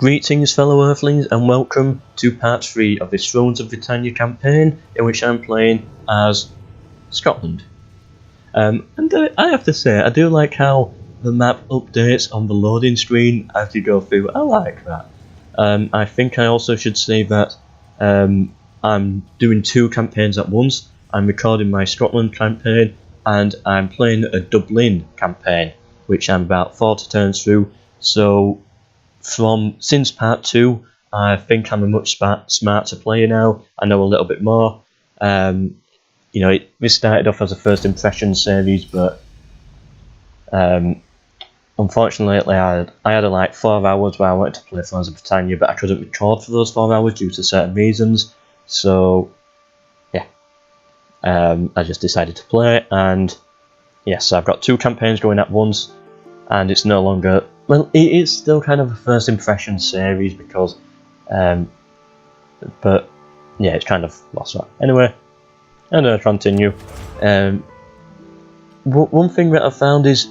Greetings fellow earthlings and welcome to part 3 of this Thrones of Britannia campaign in which I'm playing as Scotland. I have to say, I do like how the map updates on the loading screen as you go through. I like that. I think I also should say that I'm doing 2 campaigns at once. I'm recording my Scotland campaign and I'm playing a Dublin campaign, which I'm about 40 turns through. So since part 2, I think I'm a much smarter player now. I know a little bit more. This started off as a first impression series, but unfortunately I had like 4 hours where I wanted to play Thrones of Britannia, but I couldn't record for those 4 hours due to certain reasons. So yeah, I just decided to play, and yes, so I've got 2 campaigns going at once, and it's no longer, well, it is still kind of a first impression series because, but yeah, it's kind of lost that. Anyway, I'm going to continue. One thing that I found is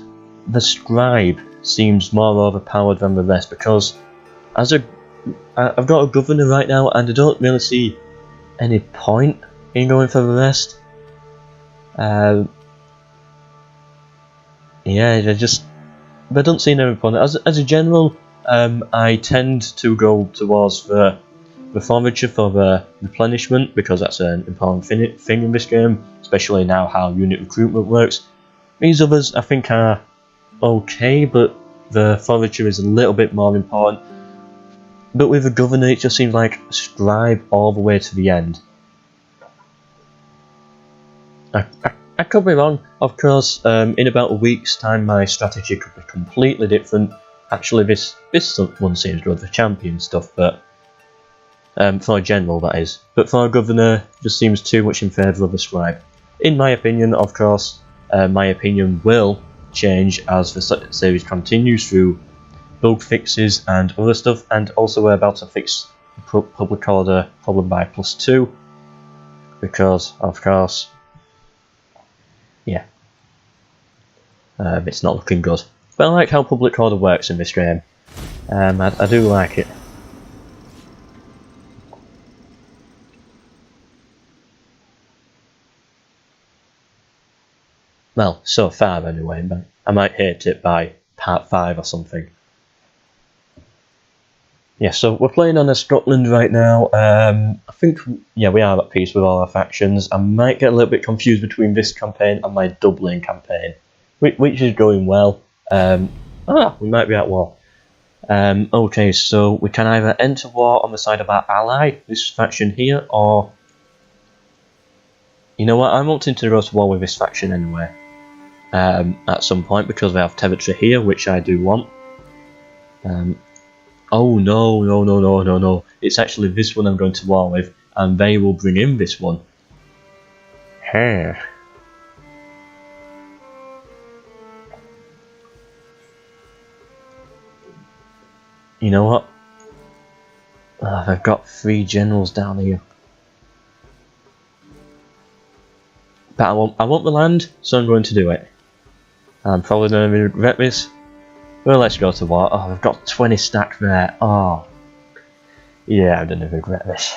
the scribe seems more overpowered than the rest, because I've got a governor right now and I don't really see any point in going for the rest. I don't see any point. As a general, I tend to go towards the forager for the replenishment, because that's an important thing in this game, especially now how unit recruitment works. These others I think are okay, but the forager is a little bit more important. But with the governor, it just seems like scribe all the way to the end. I could be wrong, of course. In about a week's time my strategy could be completely different. Actually this one seems good for champion stuff, but for a general that is. But for a governor, it just seems too much in favour of the scribe. In my opinion, of course, my opinion will change as the series continues through bug fixes and other stuff, and also we're about to fix the public order problem by +2, because of course, yeah, it's not looking good. But I like how public order works in this game. I do like it. Well, so far anyway, but I might hate it by part 5 or something. Yeah, so we're playing on Scotland right now. I think, yeah, we are at peace with all our factions. I might get a little bit confused between this campaign and my Dublin campaign, which is going well. We might be at war. Okay, so we can either enter war on the side of our ally, this faction here, or... You know what, I'm wanting to go to war with this faction anyway. At some point, because they have territory here, which I do want. Oh no, it's actually this one I'm going to war with, and they will bring in this one. Hey. You know what? They've got 3 generals down here. But I want the land, so I'm going to do it. I'm probably going to regret this. Well, let's go to war. Oh, I've got 20 stack there. Oh. Yeah, I'm going to regret this.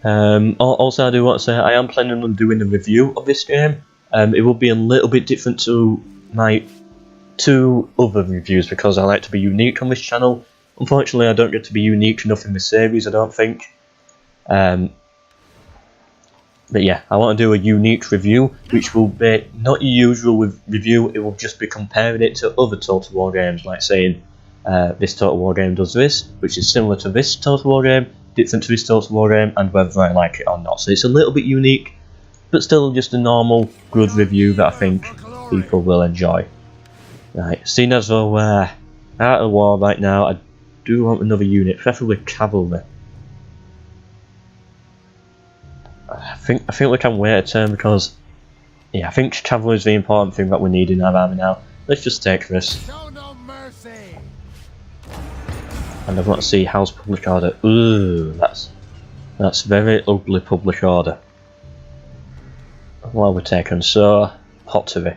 Also, I do want to say I am planning on doing a review of this game. It will be a little bit different to my 2 other reviews, because I like to be unique on this channel. Unfortunately, I don't get to be unique enough in this series, I don't think. But yeah, I want to do a unique review, which will be not your usual review. It will just be comparing it to other Total War games, like saying this Total War game does this, which is similar to this Total War game, different to this Total War game, and whether I like it or not. So it's a little bit unique, but still just a normal, good review that I think people will enjoy. Right, seeing as though we're out of war right now, I do want another unit, preferably cavalry. I think we can wait a turn, because yeah, I think cavalry is the important thing that we need in our army now. Let's just take this. And I want to see how's public order. Ooh, that's very ugly public order. Well, we're taking so pottery.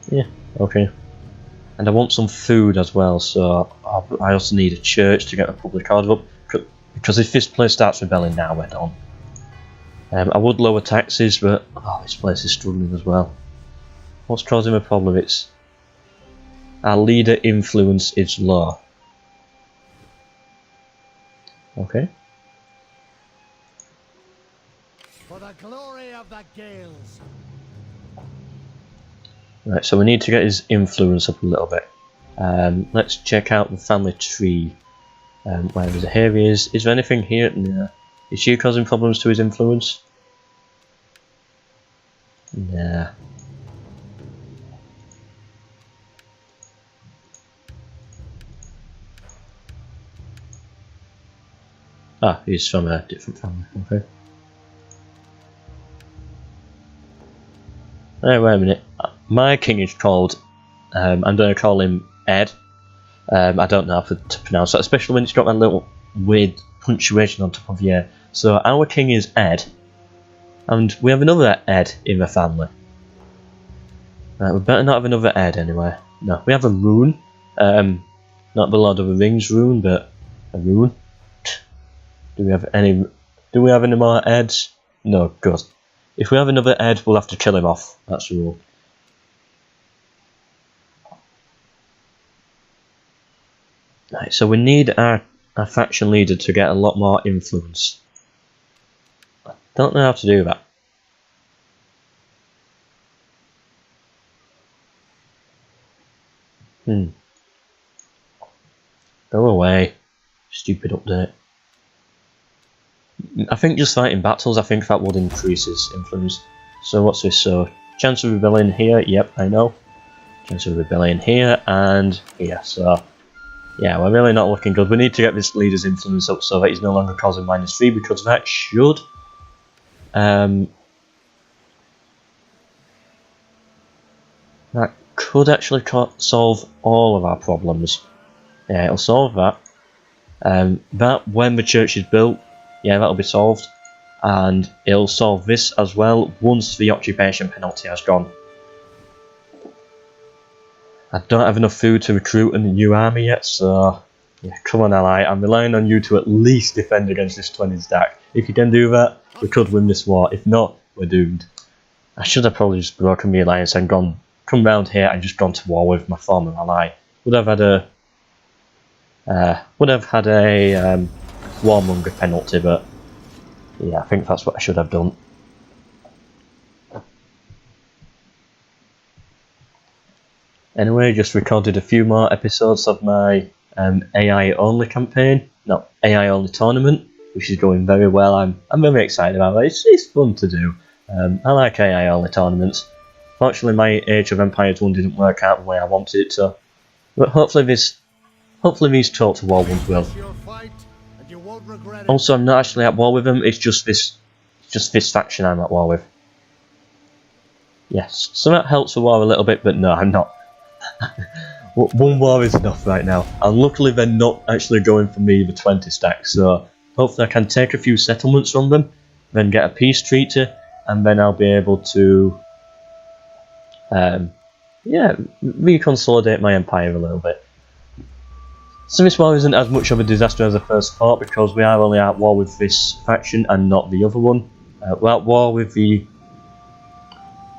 Yeah, okay. And I want some food as well, so I also need a church to get a public order up. Because if this place starts rebelling now, we're done. I would lower taxes, but this place is struggling as well. What's causing a problem? It's our leader influence is low. Okay. For the glory of the Gales. Right, so we need to get his influence up a little bit. Let's check out the family tree. Where is it? Here he is. Is there anything here? No. Is she causing problems to his influence? Nah. Ah, he's from a different family. Okay. Hey, wait a minute. My king is called. I'm going to call him Ed. I don't know how to pronounce that, especially when it's got that little weird punctuation on top of the A. So our king is Ed, and we have another Ed in the family. Right, we better not have another Ed anyway. No, we have a Rune. Not the Lord of the Rings Rune, but a Rune. Do we have any more Eds? No, good. If we have another Ed, we'll have to kill him off. That's the rule. Right, so we need our faction leader to get a lot more influence. I don't know how to do that. Go away. Stupid update. I think just fighting battles, I think that would increase his influence. So what's this? So, chance of rebellion here, yep, I know. Chance of rebellion here and here, so... yeah, we're really not looking good. We need to get this leader's influence up so that he's no longer causing -3, because that should... that could actually solve all of our problems. Yeah, it'll solve that. That, when the church is built, yeah, that'll be solved. And it'll solve this as well once the occupation penalty has gone. I don't have enough food to recruit a new army yet, so... yeah, come on ally, I'm relying on you to at least defend against this 20 stack. If you can do that, we could win this war. If not, we're doomed. I should have probably just broken the alliance and come round here and just gone to war with my former ally. Would have had a warmonger penalty, but yeah, I think that's what I should have done. Anyway, just recorded a few more episodes of my AI only campaign, no, AI only tournament, which is going very well. I'm very excited about it. It's fun to do. I like AI only tournaments. Fortunately, my Age of Empires one didn't work out the way I wanted it to, but hopefully these Total War ones will. Also, I'm not actually at war with them. It's just this faction I'm at war with. Yes, so that helps the war a little bit, but no, I'm not. One war is enough right now, and luckily they're not actually going for me the 20 stack, so hopefully I can take a few settlements from them, then get a peace treaty, and then I'll be able to reconsolidate my empire a little bit. So this war isn't as much of a disaster as I first thought, because we are only at war with this faction and not the other one. We're at war with the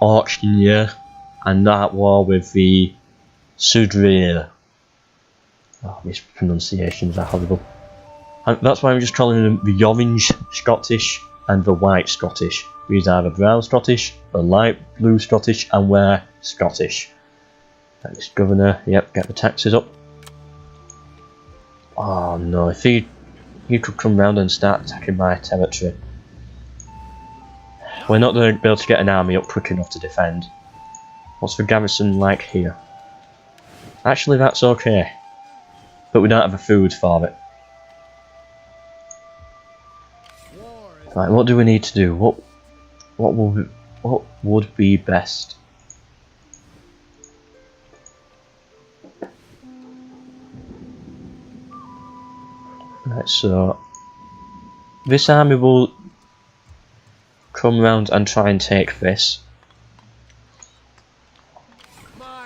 Auctioneer and not at war with the Sudrier. Oh, these pronunciations are horrible. And that's why I'm just calling them the Orange Scottish and the White Scottish. These are the Brown Scottish, the Light Blue Scottish, and we're Scottish. And this governor, yep, get the taxes up. Oh no, if he could come round and start attacking my territory. We're not going to be able to get an army up quick enough to defend. What's the garrison like here? Actually, that's okay. But we don't have the food for it. Right, what do we need to do? What would be best? Right, so this army will come round and try and take this.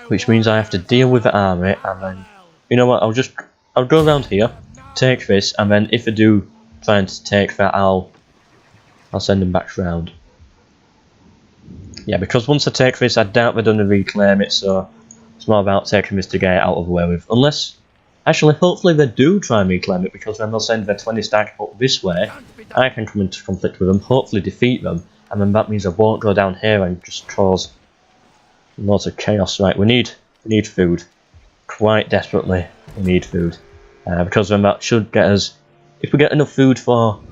which means I have to deal with the army, and then, you know what, I'll go around here, take this, and then if I do try and take that, I'll send them back round. Yeah, because once I take this, I doubt they're going to reclaim it, so it's more about taking this to get it out of the way with. Unless, actually, hopefully they do try and reclaim it, because then they'll send their 20 stack up this way, I can come into conflict with them, hopefully defeat them, and then that means I won't go down here and just cause lots of chaos. Right, we need food. Quite desperately, we need food. Because then that should get us, if we get enough food for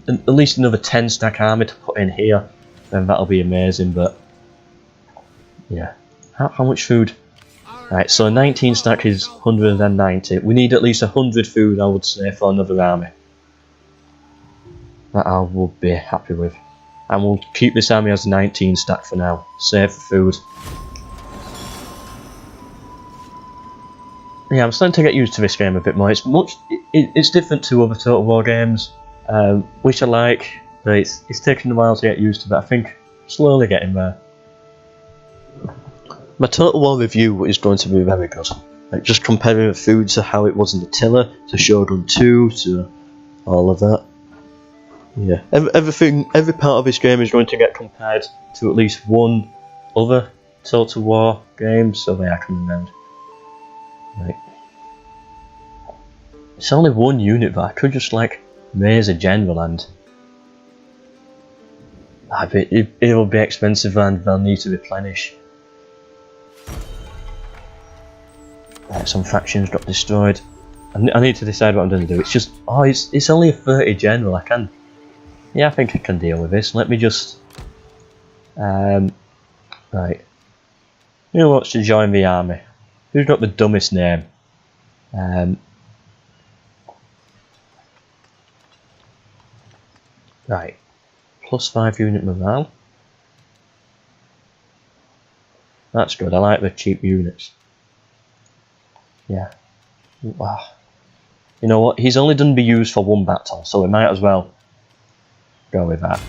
at least another 10 stack army to put in here, then that'll be amazing, but yeah. How much food? Right, so 19 stack is 190. We need at least 100 food, I would say, for another army. That I would be happy with. And we'll keep this army as 19 stack for now. Save for food. Yeah, I'm starting to get used to this game a bit more. It's different to other Total War games, which I like, but it's taken a while to get used to, but I think slowly getting there. My Total War review is going to be very good. Like, just comparing the food to how it was in Attila, to Shogun 2, to all of that. Yeah, every part of this game is going to get compared to at least one other Total War game, so they are coming around. Right. It's only one unit, but I could just like raise a general and it will be expensive and they'll need to replenish. Right, some factions got destroyed. I need to decide what I'm going to do. It's just, it's only a 30 general. Yeah, I think I can deal with this. Let me just, right. Who wants to join the army? Who's got the dumbest name? Right. +5 unit morale. That's good. I like the cheap units. Yeah. Wow. You know what? He's only done be used for one battle, so we might as well go with that.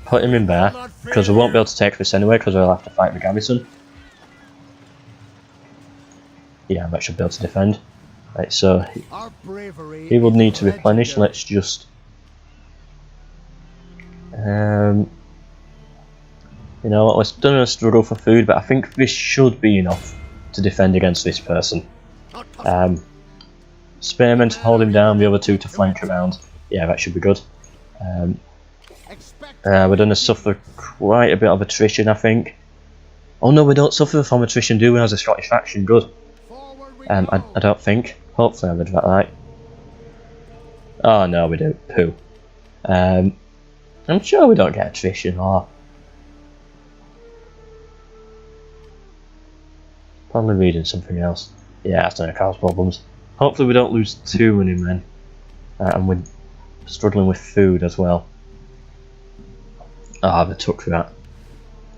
Put him in there, because we won't be able to take this anyway, because we'll have to fight the garrison. Yeah, that should be able to defend. Right, so he will need to replenish. Let's just you know what, let's do a struggle for food, but I think this should be enough to defend against this person. Spearmen to hold him down, the other two to flank around. Yeah, that should be good. We're going to suffer quite a bit of attrition, I think. Oh no, we don't suffer from attrition, do we, as a Scottish faction? Good. I don't think. Hopefully I read that right. Oh no, we do. Poo. I'm sure we don't get attrition, or probably reading something else. Yeah, that's going to cause problems. Hopefully we don't lose too many men. And we're struggling with food as well. Ah, they took that.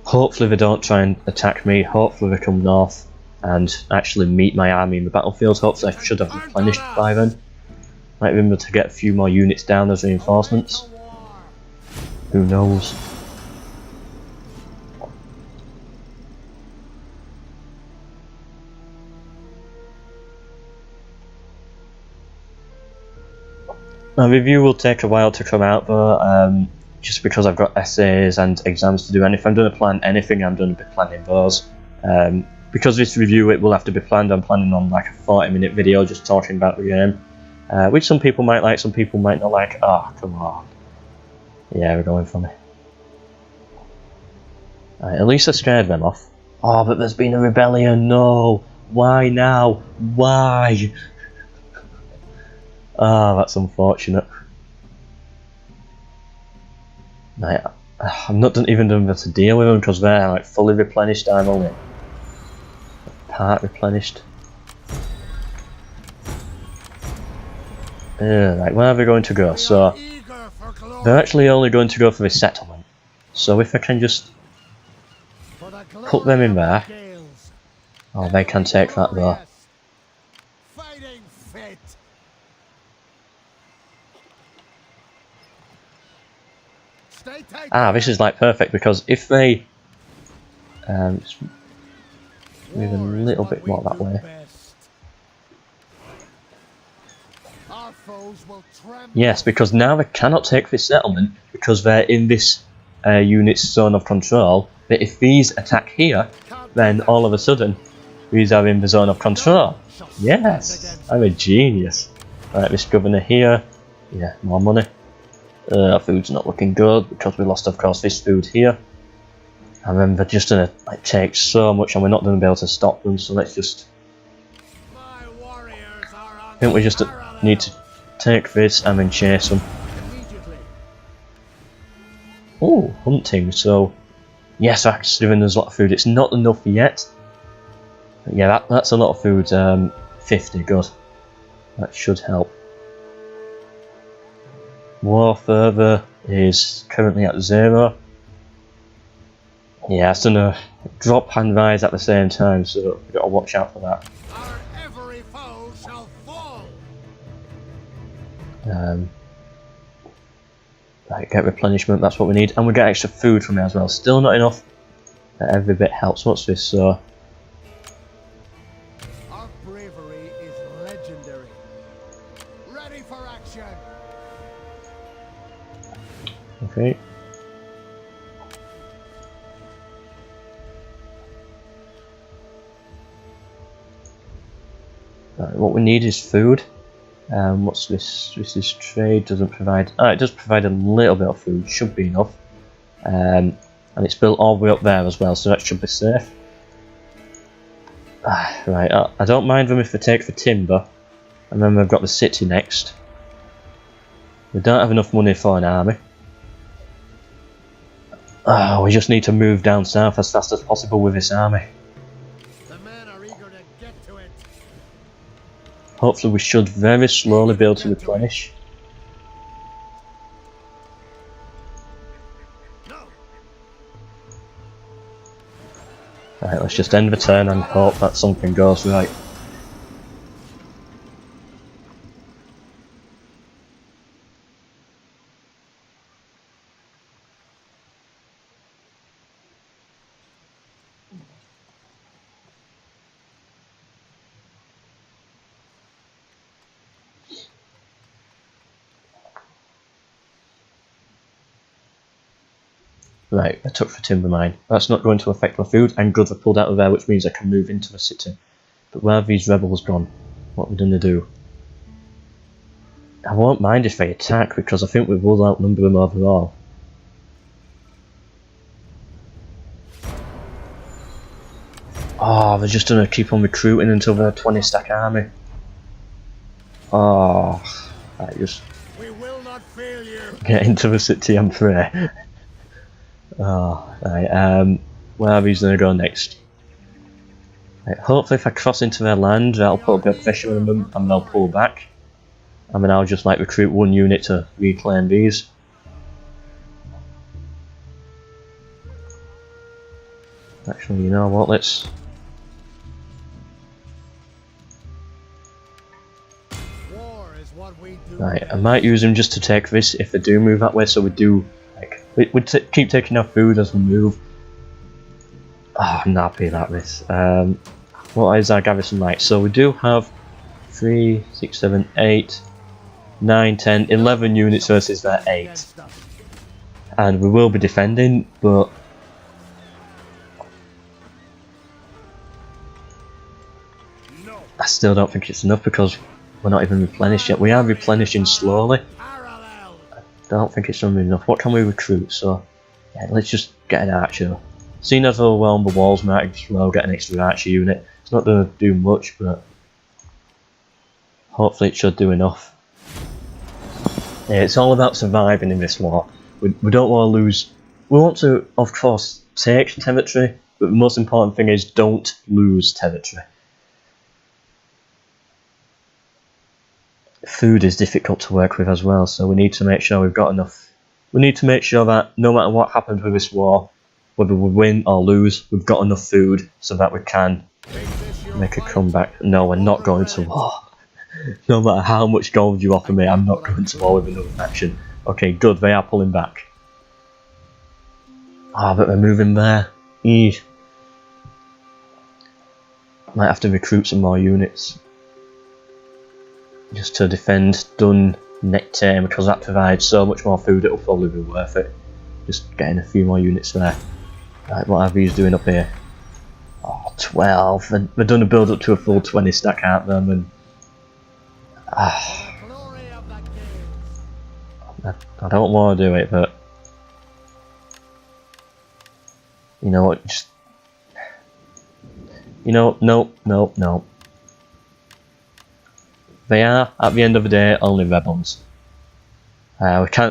Hopefully they don't try and attack me. Hopefully they come north and actually meet my army in the battlefield. Hopefully I should have replenished by then. Might be able to get a few more units down as reinforcements. Who knows? My review will take a while to come out though, just because I've got essays and exams to do, and if I'm going to plan anything, I'm going to be planning those. Because this review, it will have to be planned. I'm planning on like a 40-minute video just talking about the game, which some people might like, some people might not like. Oh, come on. Yeah, we're going for it. Right, at least I scared them off. Oh, but there's been a rebellion. No. Why now? Why? Ah, that's unfortunate. Right, I'm not even able to deal with them because they're like fully replenished. I'm only part replenished. Right, where are they going to go? So they're actually only going to go for this settlement. So if I can just put them in there. Oh, they can take that though. Ah, this is like perfect because if they Move a little bit more that way. Yes, because now they cannot take this settlement because they're in this unit's zone of control. But if these attack here, then all of a sudden these are in the zone of control. Yes, I'm a genius. Alright, this governor here. Yeah, more money. Food's not looking good because we lost, of course, this food here. And then they're just gonna like take so much, and we're not gonna be able to stop them. So let's just. I think we just need to take this and then chase them. Oh, hunting. So yes, that's giving us a lot of food. It's not enough yet. But yeah, that's a lot of food. 50, good. That should help. War fervour is currently at 0. Yeah, it's gonna drop and rise at the same time, so we've got to watch out for that. Our every foe shall fall. Right, get replenishment, that's what we need, and we get extra food from it as well. Still not enough, but every bit helps. What's this? So Our bravery is legendary. Ready for action. okay. Right, what we need is food. What's this? This is trade, doesn't provide. It does provide a little bit of food, should be enough. And it's built all the way up there as well, so that should be safe. Right, I don't mind them if they take the timber. And then we've got the city next. We don't have enough money for an army. We just need to move down south as fast as possible with this army. Hopefully we should very slowly be able to replenish. Right, let's just end the turn and hope that something goes right. Right, I took the timber mine. That's not going to affect my food. I'm good, I pulled out of there, which means I can move into the city. But where have these rebels gone? What are we going to do? I won't mind if they attack, because I think we will outnumber them overall. Oh, they're just going to keep on recruiting until they're a 20-stack army. Oh, right, just We will not fail you. get into the city and pray. Oh, right, where are these going to go next? Right, hopefully if I cross into their land, that'll put a bit of pressure on them and they'll pull back. And then I'll just like recruit one unit to reclaim these. Actually, you know what, let's... War is what we do. Right, I might use them just to take this if they do move that way, so we do... We keep taking our food as we move. I'm not happy about this. What is our garrison like? So we do have 3, 6, 7, 8, 9, 10, 11 units versus their 8. And we will be defending, but... I still don't think it's enough because we're not even replenished yet. We are replenishing slowly. I don't think it's going to be enough. What can we recruit? So, yeah, let's just get an archer. Seeing as overwhelm the walls, might as well get an extra archer unit. It's not going to do much, but hopefully it should do enough. Yeah, it's all about surviving in this war. We don't want to lose. We want to, of course, take territory, but the most important thing is don't lose territory. Food is difficult to work with as well, so we need to make sure we've got enough. We need to make sure that no matter what happens with this war, whether we win or lose, we've got enough food so that we can make a comeback. No, we're not going to war. No matter how much gold you offer me, I'm not going to war with another faction. Okay, good, they are pulling back. But they're moving there. Might have to recruit some more units just to defend Dun next term, because that provides so much more food it'll probably be worth it. Just getting a few more units there. Right, what are these doing up here? Oh, 12. And they're done to build up to a full 20 stack, aren't they? And I don't want to do it, but you know what? Just no. They are, at the end of the day, only rebels.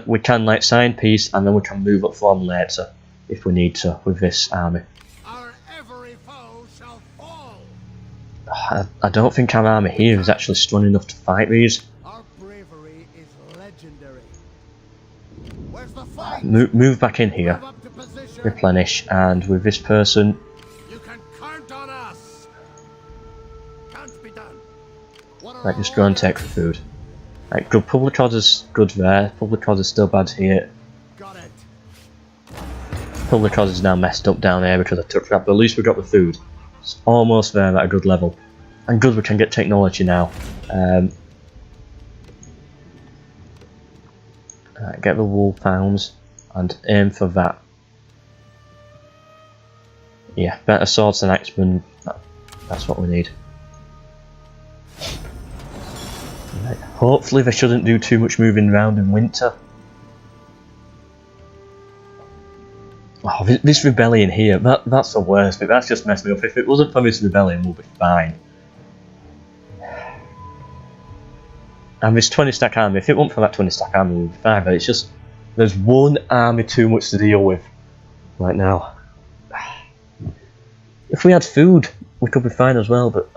We can like sign peace, and then we can move up from later if we need to with this army. Our every foe shall fall. I don't think our army here is actually strong enough to fight these. Our bravery is legendary. Where's the fight? Move back in here, Move up to position. replenish, and with this person, You can count on us. Can't be done. What are right, just our go and take the food. Right, good. Public order's good there. Public order's still bad here. Got it. Public order's now messed up down here because I took that, but at least we got the food. It's almost there at a good level. And good, we can get technology now. Right, get the wolfhounds and aim for that. Yeah, better swords than axemen. That's what we need. Right, hopefully they shouldn't do too much moving around in winter. Oh, this rebellion here, that's the worst bit. That's just messed me up. If it wasn't for this rebellion, we'll be fine. And this 20 stack army, if it wasn't for that 20 stack army, we'll be fine. But it's just, there's one army too much to deal with right now. If we had food, we could be fine as well. But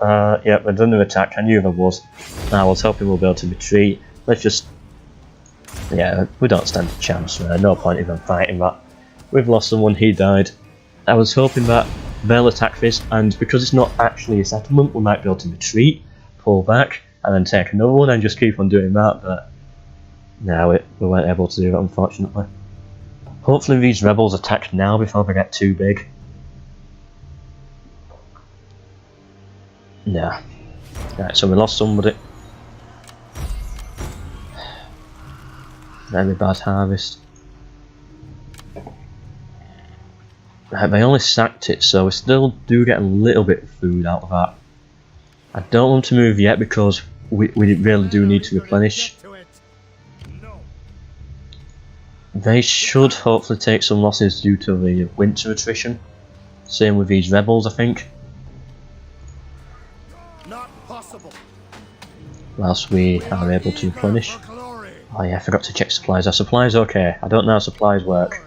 yeah, they're under attack. I knew there was. I was hoping we'll be able to retreat. Let's just, yeah, we don't stand a chance. No point even fighting that. We've lost someone, he died. I was hoping that they'll attack this, and because it's not actually a settlement, we might be able to retreat, pull back, and then take another one and just keep on doing that, but no, we weren't able to do that, unfortunately. Hopefully these rebels attack now before they get too big. Nah. Right, so we lost somebody. Very bad harvest. Right, they only sacked it, so we still do get a little bit of food out of that. I don't want to move yet because we really do need to replenish. They should hopefully take some losses due to the winter attrition. Same with these rebels, I think. Not possible. Whilst we are able to replenish. Oh yeah, I forgot to check supplies. Are supplies okay? I don't know how supplies work.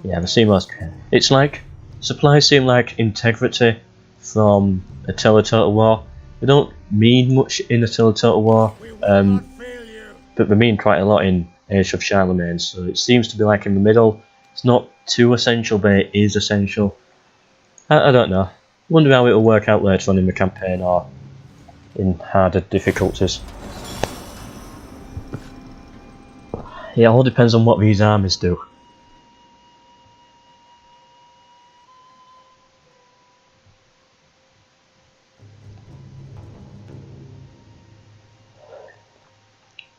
Yeah, they seem okay. It's like, supplies seem like integrity from Attila Total War. They don't mean much in Attila Total War, but they mean quite a lot in Age of Charlemagne, so it seems to be like in the middle. It's not too essential, but it is essential. I don't know. Wonder how it'll work out later on in the campaign or in harder difficulties. It all depends on what these armies do.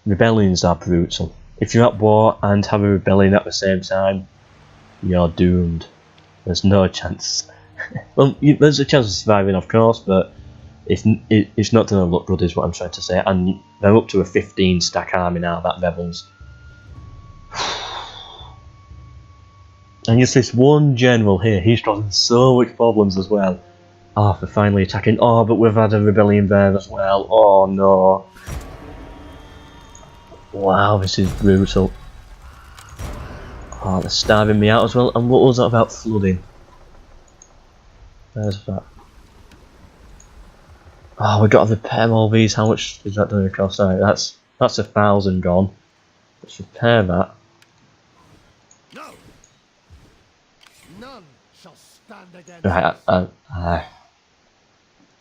Rebellions are brutal. If you're at war and have a rebellion at the same time, you're doomed. There's no chance. Well, there's a chance of surviving, of course, but it's not going to look good, is what I'm trying to say. And they're up to a 15 stack army now, that rebels. And just this one general here, he's causing so much problems as well. Oh, for finally attacking. Oh, but we've had a rebellion there as well. Oh no. Wow, this is brutal. Oh, they're starving me out as well. And what was that about flooding? There's that. Oh, we got to repair all these. How much is that going to cost? Right, that's 1,000 gone. Let's repair that. No. None shall stand against Right,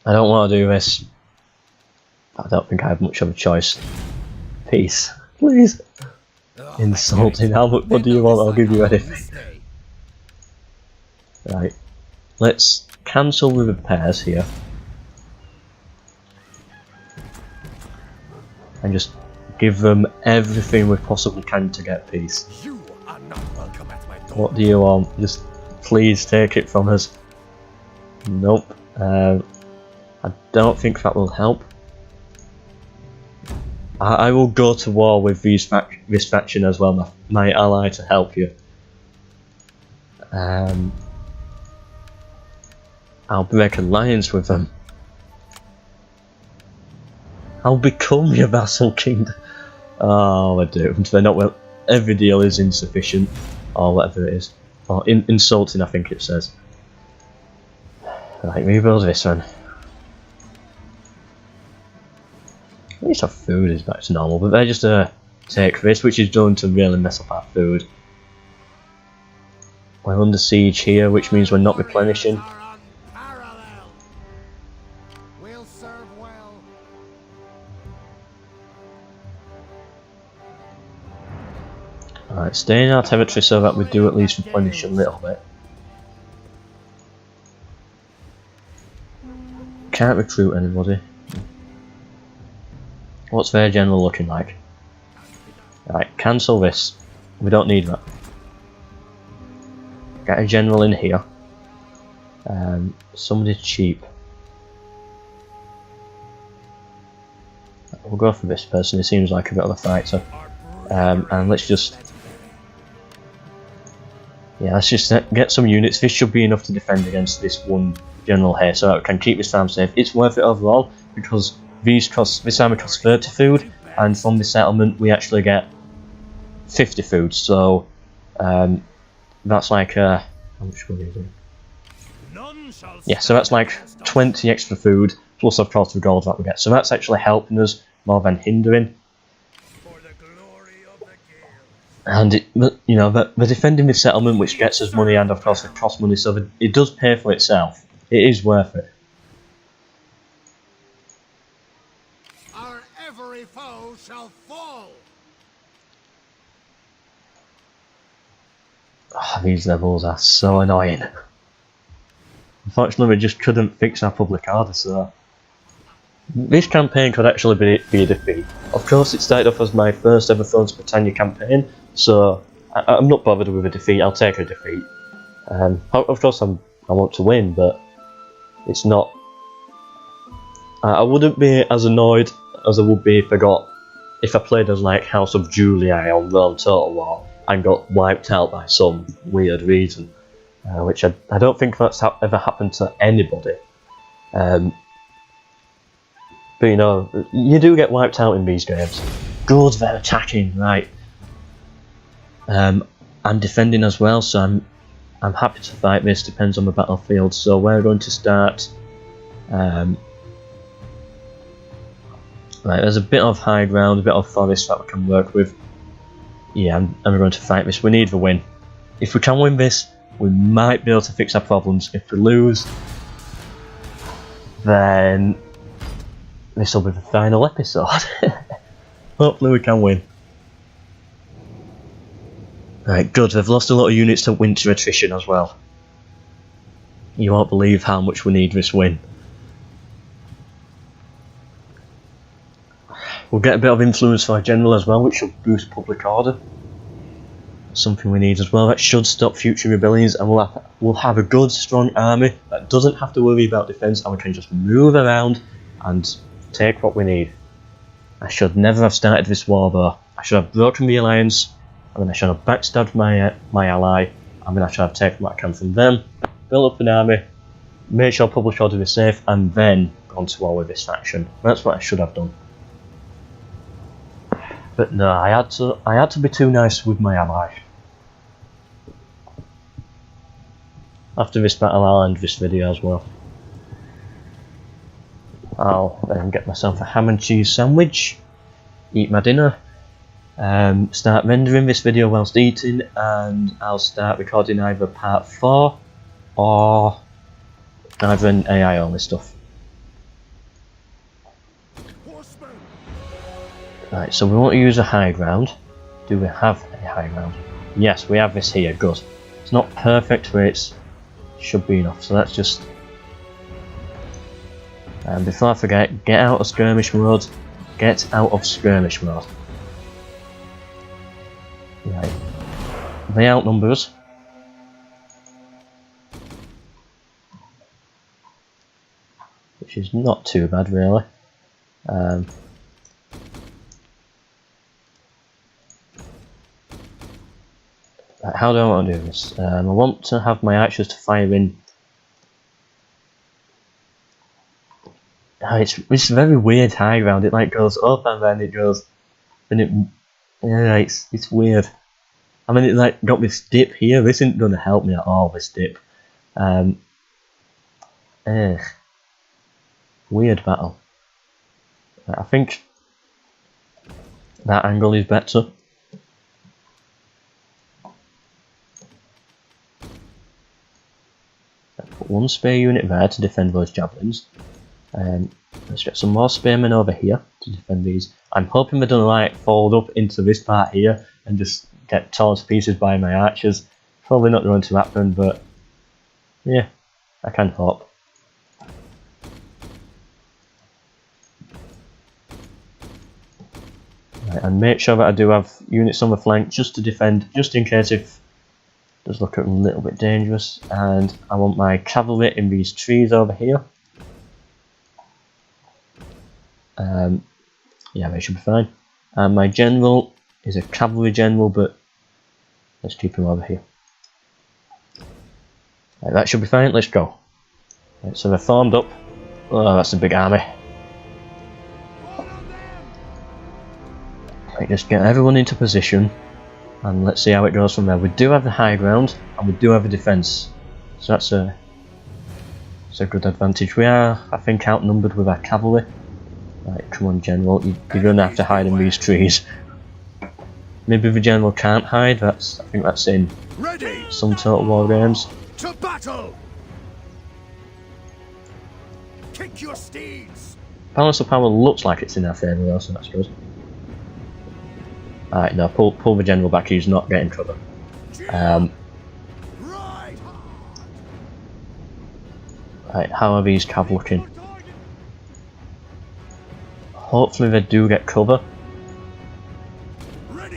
I don't want to do this. I don't think I have much of a choice. Peace. Please. Insulting. How much? What do you want? I'll give you anything. Right. Let's cancel the repairs here. and just give them everything we possibly can to get peace. You are not welcome at my door. What do you want? Just please take it from us. Nope. I don't think that will help. I will go to war with this faction as well, my ally, to help you. I'll break alliance with them. I'll become your vassal kingdom. Oh, we're doomed. They're not well. Every deal is insufficient, or whatever it is, or insulting. I think it says. Right, rebuild this one. At least our food is back to normal, but they just take this, which is done to really mess up our food. We're under siege here, which means we're not replenishing. We'll serve well. Alright, stay in our territory so that we do at least replenish a little bit. Can't recruit anybody. What's their general looking like? Right, cancel this. We don't need that. Get a general in here. Somebody cheap. We'll go for this person, he seems like a bit of a fighter. And let's just... yeah, let's just get some units. This should be enough to defend against this one general here, so that we can keep this farm safe. It's worth it overall, because this army costs 30 food, and from the settlement we actually get 50 food, so that's like how much will we do? Yeah, so that's like 20 extra food, plus of course the gold that we get, so that's actually helping us more than hindering. And it, you know, we're defending the settlement, which gets us money and of course it costs money, so it does pay for itself. It is worth it. Our every foe shall fall. Oh, these levels are so annoying. Unfortunately, we just couldn't fix our public order, so this campaign could actually be a defeat. Of course, it started off as my first ever Thrones of Britannia campaign, so I'm not bothered with a defeat. I'll take a defeat. Of course, I want to win, but it's not. I wouldn't be as annoyed as I would be if I played as like House of Julii on Rome Total War and got wiped out by some weird reason, which I don't think that's ever happened to anybody. But you know, you do get wiped out in these games. Good, they're attacking, right. I'm defending as well, so I'm happy to fight this, depends on the battlefield. So we're going to start. Right, there's a bit of high ground, a bit of forest that we can work with. Yeah, and we're going to fight this. We need the win. If we can win this, we might be able to fix our problems. If we lose, then this will be the final episode. Hopefully we can win. Right, good. They've lost a lot of units to winter attrition as well. You won't believe how much we need this win. We'll get a bit of influence for our general as well, which should boost public order. Something we need as well. That should stop future rebellions, and we'll have a good, strong army that doesn't have to worry about defence, and we can just move around and take what we need. I should never have started this war though. I should have broken the alliance, and then I should have backstabbed my ally, and then I should have taken what I can from them, built up an army, made sure public order is safe, and then gone to war with this faction. That's what I should have done. But no, I had to be too nice with my ally. After this battle, I'll end this video as well. I'll then get myself a ham and cheese sandwich, eat my dinner, start rendering this video whilst eating, and I'll start recording either part 4 or either an AI only stuff. Right, so we want to use a high ground. Do we have a high ground? Yes, we have this here, good. It's not perfect, but it should be enough, so let's just... before I forget, get out of skirmish mode, get out of skirmish mode. Right. They outnumber us. Which is not too bad, really. How do I want to do this? I want to have my archers to fire in. It's very weird high ground. It like goes up and then it goes, and it's weird. I mean, it like got this dip here. This isn't going to help me at all. This dip. Weird battle. I think that angle is better. Put one spear unit there to defend those javelins. Let's get some more spearmen over here to defend these. I'm hoping they don't like fold up into this part here and just get torn to pieces by my archers. Probably not going to happen, but yeah, I can hope. Right, and make sure that I do have units on the flank just to defend, just in case if it does look a little bit dangerous. And I want my cavalry in these trees over here. Yeah, they should be fine. And my general is a cavalry general, but let's keep him over here. Right, that should be fine, let's go. Right, so they're formed up. Oh, that's a big army. Right, just get everyone into position and let's see how it goes from there. We do have the high ground and we do have a defence, so that's a good advantage. We are, I think, outnumbered with our cavalry. Right, come on, general, you're going to have to hide in these trees. Maybe the general can't hide. I think that's in some Total War games. To battle! Kick your steeds! Balance of power looks like it's in our favour though, so that's good. Alright, no, pull the general back, he's not getting cover. Right, how are these cav looking? Hopefully they do get cover. Right,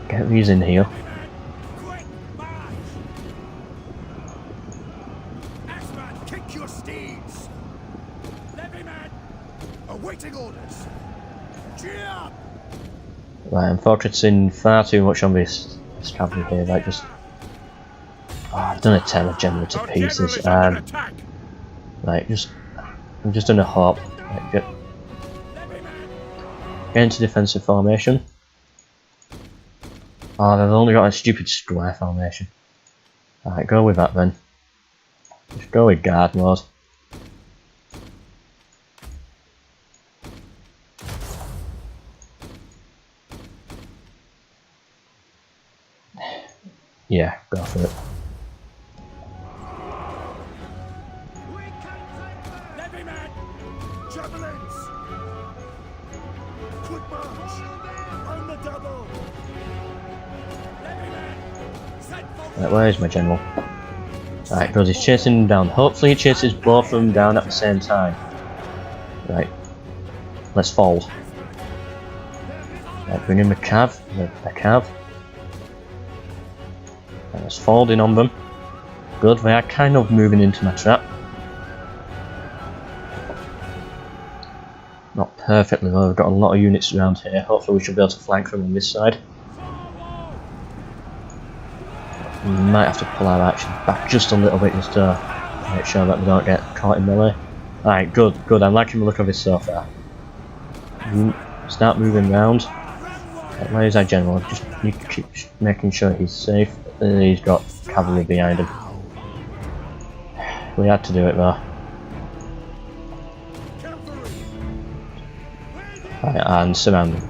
get these in here. Kick your steeds! Levyman, awaiting orders. Right, I'm focusing far too much on this cavalry here. Like just, I've done a tear of general to pieces. Right, I'm just gonna hop. Right, get into defensive formation. Oh, they've only got a stupid square formation. Alright, go with that then. Just go with guard mode. Yeah, go for it. Levyman, javelins, quick march, on the double. Right, where is my general? Right, because he's chasing them down. Hopefully he chases both of them down at the same time. Right, let's fold. Right, bring in the cav. The cav. Right, let's fold in on them. Good, they are kind of moving into my trap. Not perfectly though, we've got a lot of units around here. Hopefully we should be able to flank them on this side. We might have to pull our action back just a little bit just to make sure that we don't get caught in melee. Alright, good, good, I'm liking the look of this so far. Start moving round. Right, where is our general? Just need to keep making sure he's safe. He's got cavalry behind him. We had to do it though. Right, and surround him.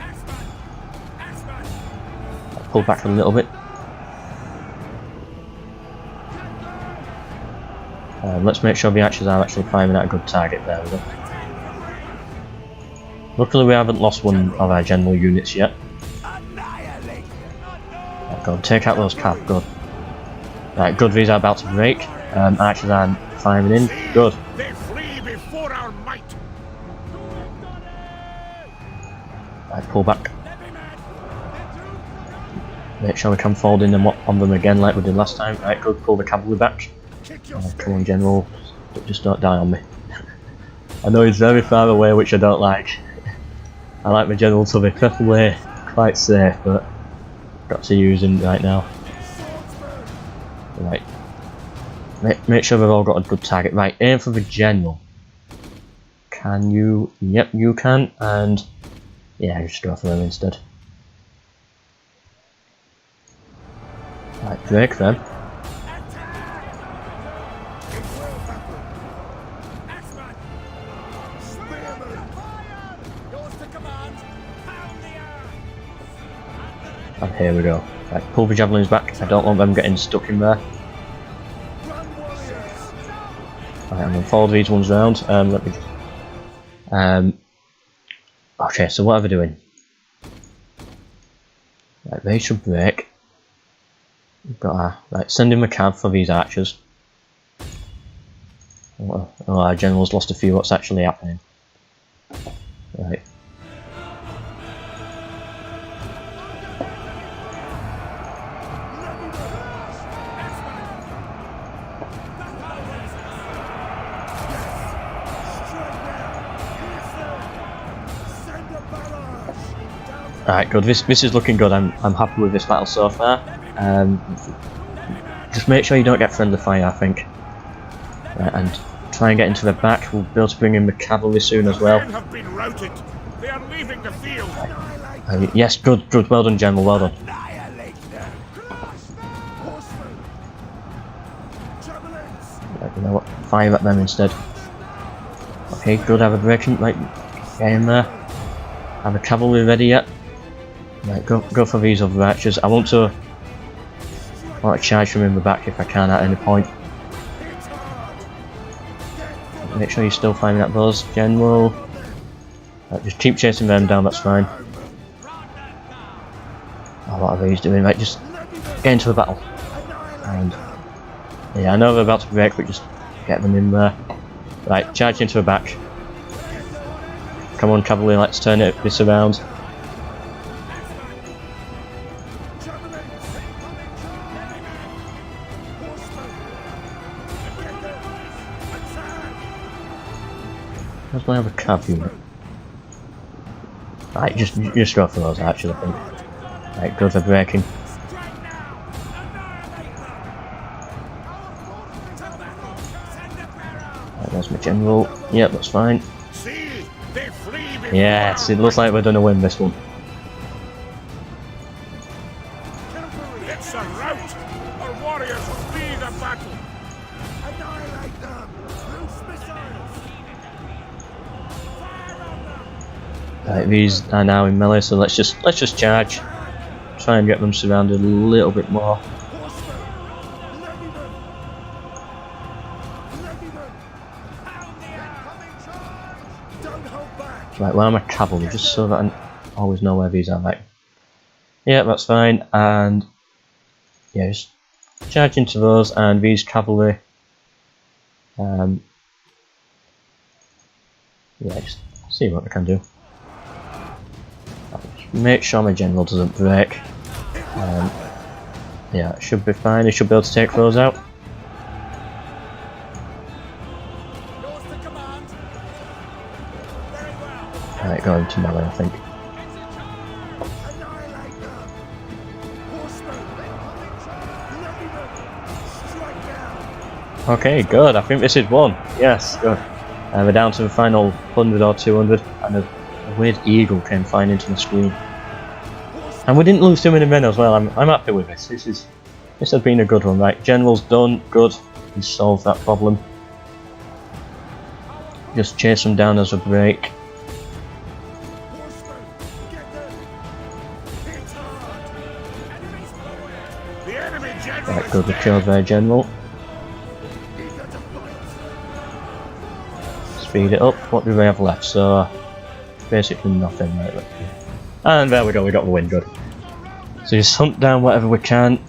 Pull back a little bit. Let's make sure the archers are actually firing at a good target. There we go. Luckily we haven't lost one of our general units yet. Right, go, take out those cav, good. Right, good, these are about to break. Archers are firing in, good. They flee before our might. Right, pull back. Make sure we can fold in them on them again like we did last time. Right, good, pull the cavalry back. Come on, General, just don't die on me. I know he's very far away, which I don't like. I like my General to be preferably quite safe, but got to use him right now. Right, make sure we've all got a good target. Right, aim for the General. Can you? Yep, you can, and yeah, just go for him instead. Right, break them. And here we go. Right, pull the javelins back. I don't want them getting stuck in there. Right, I'm gonna follow these ones round. Let me. Okay, so what are we doing? Right, they should break. We've got right, send him a cab for these archers. Oh, our general's lost a few. What's actually happening? Right. Alright, good. This is looking good. I'm happy with this battle so far. Just make sure you don't get friendly fire, I think. Right, and try and get into the back. We'll be able to bring in the cavalry soon as well. They are leaving the field. Yes, good. Well done, General. Well done. Right, you know what? Fire at them instead. Okay, good. Have a breaking. Right, get in there. Have a cavalry ready yet? Right, go for these other archers. I want to charge from in the back if I can at any point. Make sure you're still firing at those, General. Right, just keep chasing them down, that's fine. Oh, what are these doing? Right, just get into the battle. And yeah, I know they're about to break, but just get them in there. Right, charge into the back. Come on, cavalry, let's turn this around. How do I have a cab unit? Right, just go for those archers, I think. Right, good for breaking. Right, there's my general. Yep, that's fine. Yes, it looks like we're gonna win this one. It's a rout! Our warriors flee the battle! Annihilate them! Loose missiles! Fire on them! Right, these are now in melee, so let's just charge. Try and get them surrounded a little bit more. Right, where are my cavalry? Just so that I always know where these are. Right. Yeah, that's fine. And yeah, just charge into those and these cavalry. Yeah, just see what we can do. Make sure my general doesn't break. Yeah, it should be fine. He should be able to take those out. Right, go into melee, I think. Okay, good. I think this is one. Yes, good. We're down to the final 100 or 200, and a weird eagle came flying into the screen. And we didn't lose too many men as well. I'm happy with this. This has been a good one. Right, general's done. Good. He solved that problem. Just chase them down as a break. Right, good. We killed their general. Speed it up. What do we have left? So basically nothing. Right, and there we go. We got the win. Good. So just hunt down whatever we can.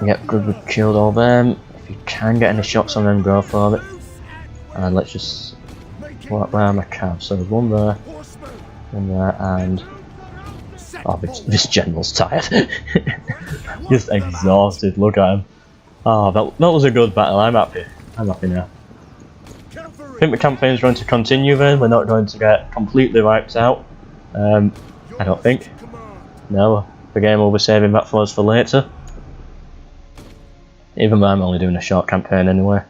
Yep, good. We killed all them. If you can get any shots on them, go for it. And let's just walk round my cab. So there's one there, and oh, this general's tired. Just exhausted. Look at him. Oh, that was a good battle. I'm happy. I'm happy now. I think the campaign is going to continue then. We're not going to get completely wiped out. I don't think. No, the game will be saving that for us for later. Even though I'm only doing a short campaign anyway.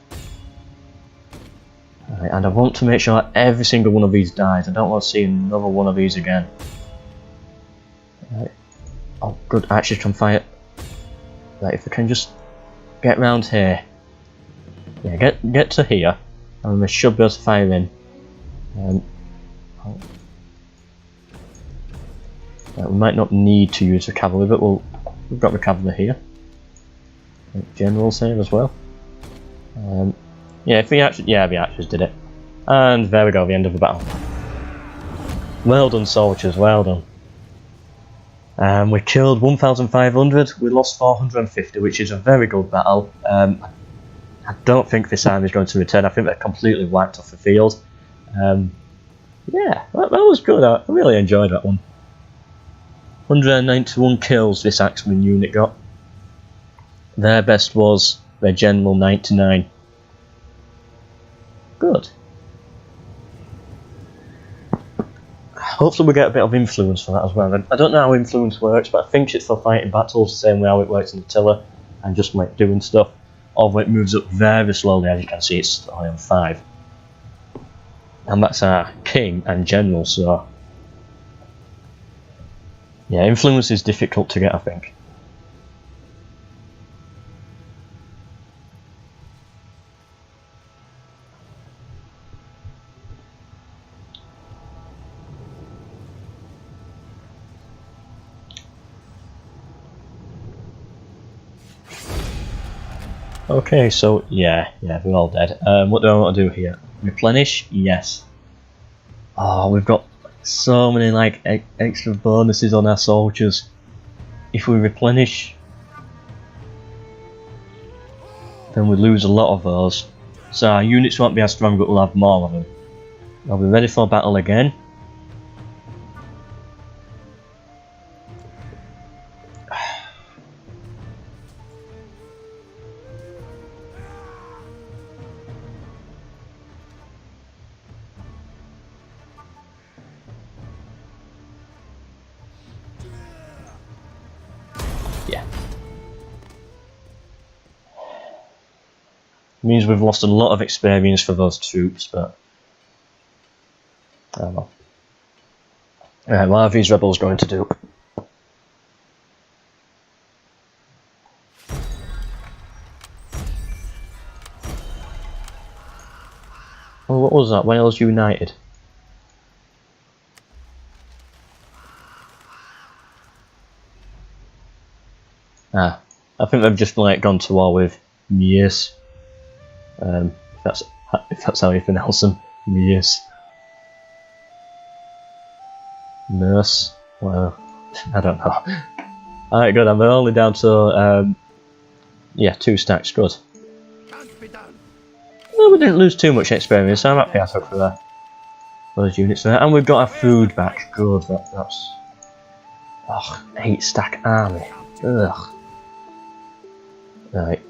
Right, and I want to make sure that every single one of these dies. I don't want to see another one of these again. Right. Oh, good. I actually can fire. Right, if we can just get round here. Yeah, get to here, and we should be able to fire in. Right, we might not need to use the cavalry, but we've got the cavalry here. Generals here as well. Yeah, if the archers did it. And there we go, the end of the battle. Well done, soldiers, well done. We killed 1,500, we lost 450, which is a very good battle. I don't think this army is going to return. I think they're completely wiped off the field. Yeah, that was good. I really enjoyed that one. 191 kills this Axeman unit got. Their best was their general 99. Good. Hopefully we get a bit of influence for that as well. I don't know how influence works, but I think it's for fighting battles, the same way how it works in the tiller, and just like doing stuff. Although it moves up very slowly, as you can see, it's only on 5. And that's our king and general, so yeah, influence is difficult to get, I think. Okay, so yeah, we're all dead. What do I want to do here? Replenish? Yes. Oh, we've got so many like extra bonuses on our soldiers. If we replenish, then we lose a lot of those. So our units won't be as strong, but we'll have more of them. Are we ready for battle again? Yeah. Means we've lost a lot of experience for those troops, but oh well. Alright, what are these rebels going to do? Oh, what was that? Wales United. Ah, I think they've just like gone to war with MELKOR. If that's how you pronounce them, MELKOR. Nurse. Well, I don't know. Alright, good. I'm only down to yeah, 2 stacks. Good. Well, we didn't lose too much experience. So I'm happy I took for those units there, and we've got our food back. Good. That's 8 stack army. Ugh. Right.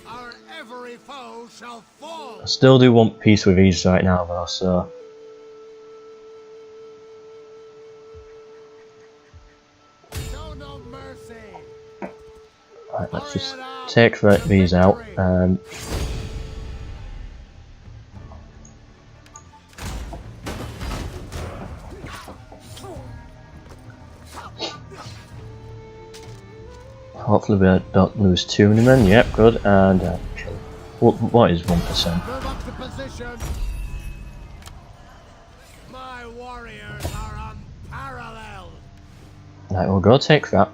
Our every foe shall fall. I still do want peace with these right now though, so Show no mercy. right, let's just take these out. Hopefully we don't lose too many men. Yep, good. And what is 1%? Move up to position. My warriors are unparalleled. Right, we'll go take that,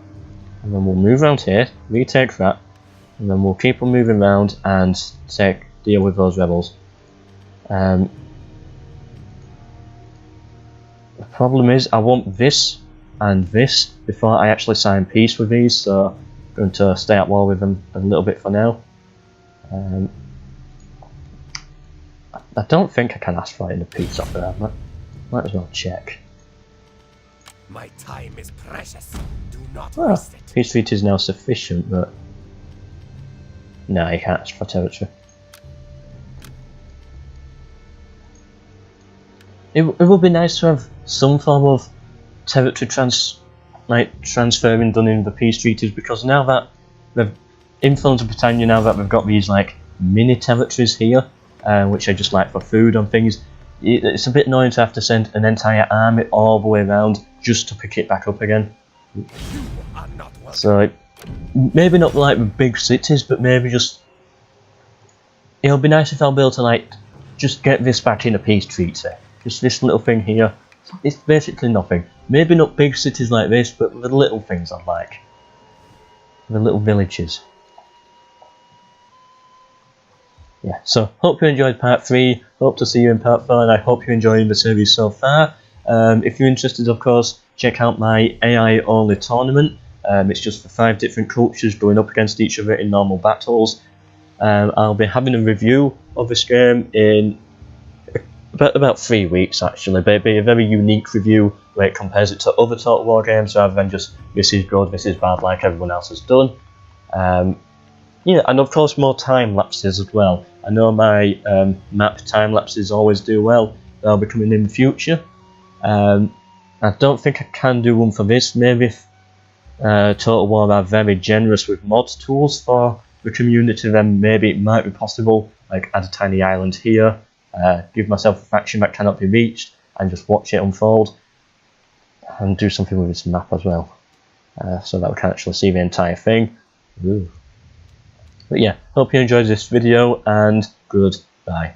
and then we'll move around here, retake that, and then we'll keep on moving around and deal with those rebels. The problem is I want this and this before I actually sign peace with these, so going to stay at war with them a little bit for now. I don't think I can ask for it in a peace offer. Might as well check. My time is precious. Do not waste it. Peace treaty is now sufficient, but no, you can't ask for territory. It would be nice to have some form of territory transferring done in the peace treaties, because now that they've influenced Britannia, now that they've got these like mini territories here, which are just like for food and things, it's a bit annoying to have to send an entire army all the way around just to pick it back up again. So maybe not like the big cities, but maybe just, it'll be nice if I'll be able to like just get this back in a peace treaty. Just this little thing here, it's basically nothing. Maybe not big cities like this, but the little things I like. The little villages. Yeah, so hope you enjoyed part 3, hope to see you in part 4, and I hope you're enjoying the series so far. If you're interested, of course, check out my AI only tournament. It's just for 5 different cultures going up against each other in normal battles. I'll be having a review of this game in about 3 weeks actually, but it'll be a very unique review where it compares it to other Total War games rather than just this is good, this is bad like everyone else has done. Yeah, and of course more time lapses as well. I know my map time lapses always do well. They'll be coming in the future. I don't think I can do one for this. Maybe if Total War are very generous with mod tools for the community, then maybe it might be possible. Like add a tiny island here, give myself a faction that cannot be reached, and just watch it unfold. And do something with this map as well, so that we can actually see the entire thing. Ooh. But yeah, hope you enjoyed this video, and goodbye.